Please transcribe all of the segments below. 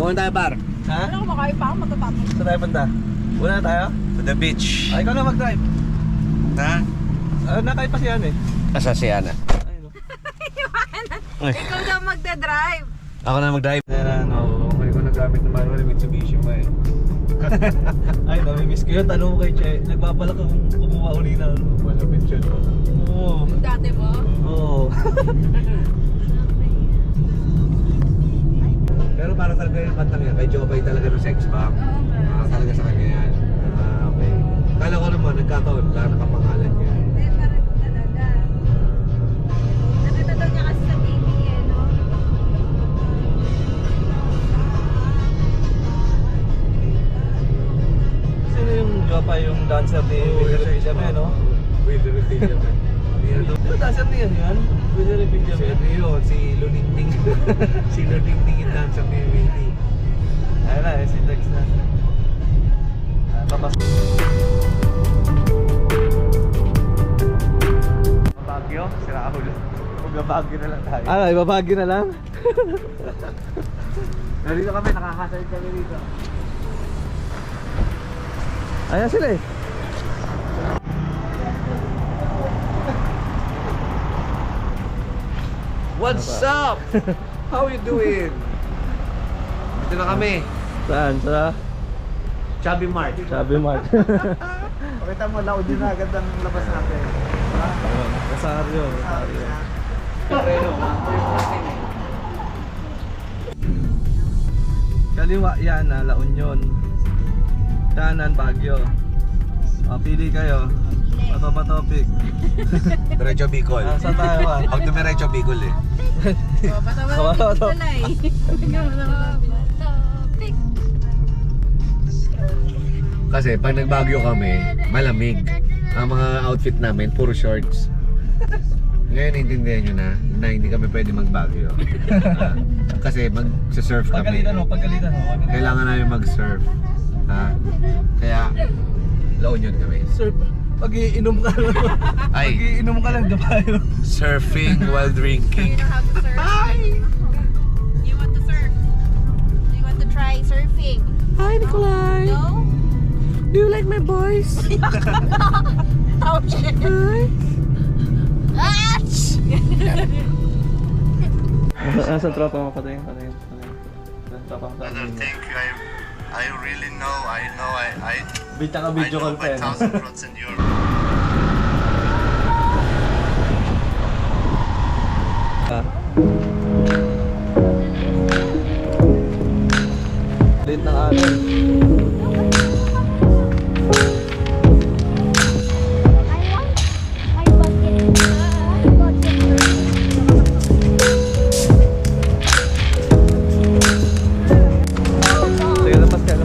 Paano tayo par? Ha? Ano kumakain pa ako matatapos. Saan tayo punta? Una na tayo? To the beach. Ay, ikaw na mag-drive. Ha? Nakay pa siya eh. Asa si Ana? Ayun o. Ikaw daw magdadrive. Ako na mag-drive. Ano, ngayon ko nagamit ng manual Mitsubishi mo eh. Ay, namimiss ko yun. Tanong mo kay Che, nagbabalak akong kumuha uli na. Malapit yun. Oo. Yung dati mo. Oo. Pero para talaga yung kantang yan, kay Jopay talaga ng sex bomb. Talaga sa kanya yan. Okay. Kala ko naman, nagkataon, wala nakapangalan niya. Hindi, parang talaga. Nakita daw niya kasi sa TV eh, no? Sino yung Jopa, yung dancer ni Willie Revillame, no? Willie Revillame. Sino dancer niya yan? Willie Revillame. Si ano yun, si Luningning. Si Luningning yung dancer ni Willie. Ayun na, si Dex na. Papas. Bagyo? Sira ako ulit. Magbabagyo na lang tayo. Ano, ibabagyo na lang? Dito kami, nakakasal kami dito. Ayan sila eh. What's up? How you doing? Dito na kami. Saan? Sa Chubby Mart. Chubby Mart. Pakita mo, laod din na agad ang labas natin. Rosario. Kaliwa yan, La Union. Kanan, Baguio. Pili kayo. Pato pa topic. Diretso Bicol. Saan tayo ba? Pag dumiretso Bicol eh. Oh, basta Kawawa wala to. pala eh. Topic. Kasi pag nagbagyo kami, malamig. Ang mga outfit namin, puro shorts. Ngayon, intindihan nyo na hindi kami pwede magbagyo. Kasi mag-surf kami. Pagalitan mo. Kailangan namin mag-surf. Ha? Kaya, La Union kami. Surf. Pag-iinom ka lang. Ay. Pag-iinom ka lang, dapayo. Surfing while drinking. You know how to surf? You want to surf? You want to try surfing? Hi, Nikolai. No? Do you like my voice? Ouch! Hi. Ouch! Nasaan tropa mo? Patayin. Tropa mo sa amin. Thank you. I really know. I Bita ka video know call pa by yan. 1,000% you're. Late ng atin. Sige, lapas ka.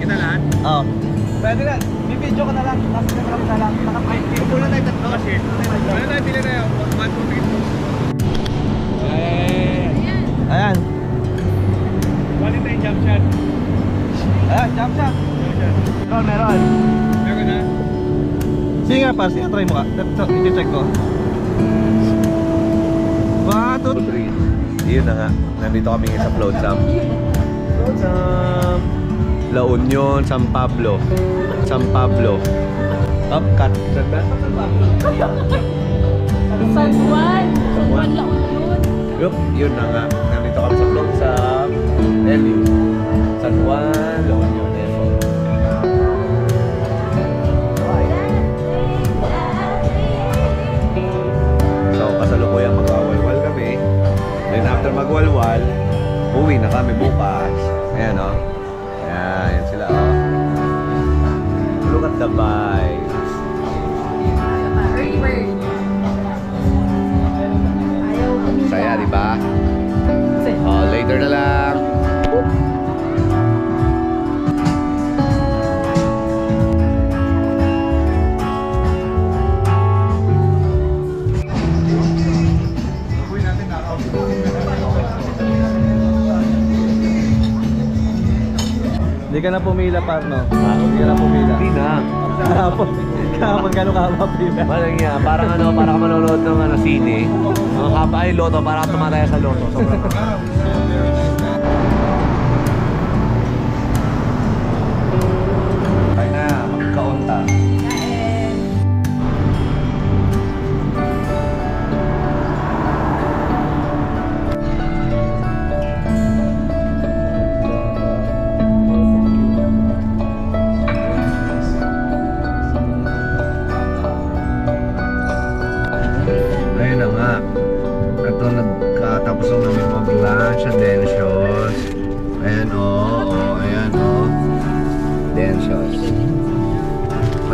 Kita lahat? Oo. Pwede na. Bibidyo ka na lang. Tapos na lang. Hindi ko na tayo tatlo kasi. Ano tayo pila na yun? 1, 2, 3. Ayan. Wali tayo jump shot. Ayan, jump shot. Meron. Meron na? Sige nga pa, sige try mo ka. I-check ko. 1, 2, 3. Yun na nga. Nandito kami sa Flotsam. La Union, San Pablo. San Pablo. Upcut. San ba? San Juan. San Juan La Union. Yup, yun na nga. Nandito kami sa Flotsam. LU. San Juan, La Union. So, kasalukuyang magwawalwal kami. Then after magwalwal, uwi na kami bukas. Ayan o. Ayan sila o. Look at the vibes. Early bird. Ayaw kumita. Saya, di ba? Oh, later na lang. Hindi ka na pumila, partner. Hindi ka na pumila. Hindi na. Kahapon gano'n ka mapila. Parang yan, parang ano, parang ka manonood ng ano, sine. Ang kapa ay loto, parang tumataya sa loto. Sobrang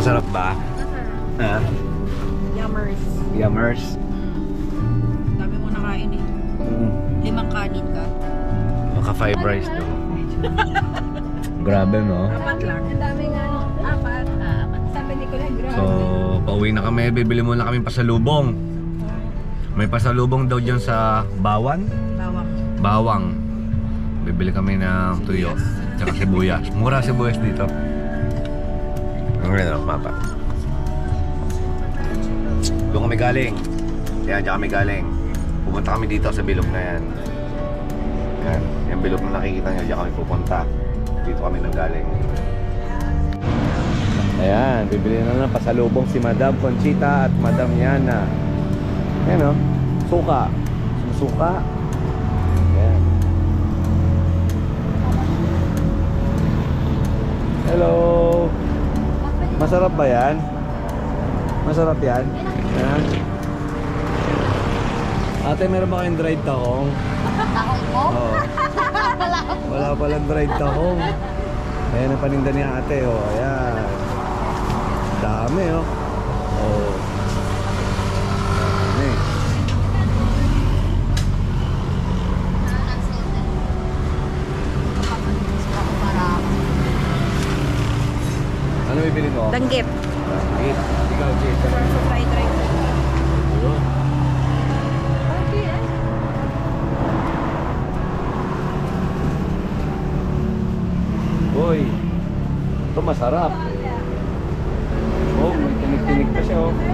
Masarap ba? Ha? Yummers. Yummers? Dami mo nakain eh. 5 kanin ka. Maka 5 rice to. Grabe no? Apat lang. Ang daming ano. Apat. Sabi ni Kuya, grabe. So, pauwi na kami. Bibili muna kami pasalubong. May pasalubong daw dyan sa Bawan. Bawang. Bawang. Bibili kami ng tuyo. Tsaka sibuyas. Mura sibuyas dito. Ang rin ang mapa. Doon kami galing. Yan, dyan kami galing. Pupunta kami dito sa bilog na yan. Yan. Yung bilog na nakikita nyo, dyan kami pupunta. Dito kami nanggaling. Ayan, bibili na ng pasalubong si Madam Conchita at Madam Yana. Ayan o, suka. Suka. Ayan. Hello! Masarap ba yan? Masarap yan? Ayan. Ate, meron ba kayong dried tahong? Tahong mo? Oo. Wala palang dried tahong. Ayan ang paninda ni ate, oh. Ayan. Dami, oh. Oh. Dami. Ano bibili mo? Danggit. Danggit. Ikaw, Jade. For fried rice. Ayun. Boy, ito masarap. Oh, may tinig-tinig pa siya, oh. 1/4.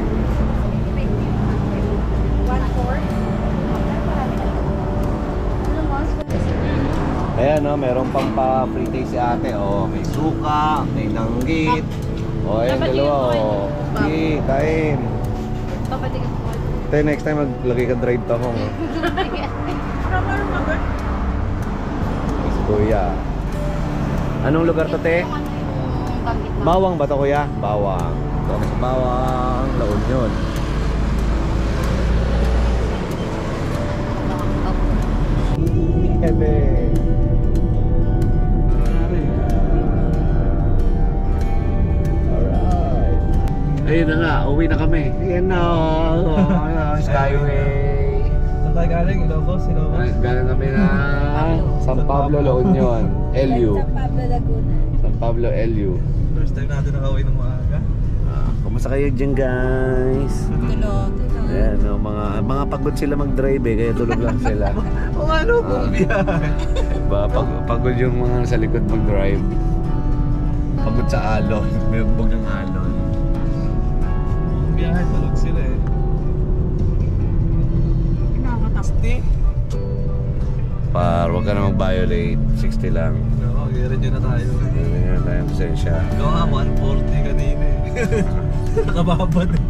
Ayan, oh, meron pang pa-free taste si ate, oh. May suka, may danggit. Oh, ayan, Dapat dalawa, yun, oh. Bob. Okay, kain. Papatigas mo. Tayo next time maglagay ka dried tahong, oh. May kuya. Anong lugar to, te? Bawang ba to, kuya? Bawang. Ito kami sa Bawang, La Union. Ebe. Alright. Ayun na nga, uwi na kami. Ayan na, Skyway. Saan tayo galing? Ilocos? Galing kami na San Pablo, La Union, LU. San Pablo, Laguna. San Pablo, LU. First time natin nakauwi ng maaga. Kumusta kayo dyan, guys? Tulog. Ayan, no, mga pagod sila mag-drive eh, kaya tulog lang sila. O ano, kung biyahe. Diba, pagod yung mga sa likod mag-drive. Pagod sa alon, may ugbog ng alon. Kung biyahe, tulog sila eh. Nakakatakot. Huwag ka na mag-violate, 60 lang. Oo, i-renew na tayo. Hindi na tayong pasensya. Ikaw nga, 140 kanina eh. Nakababad eh.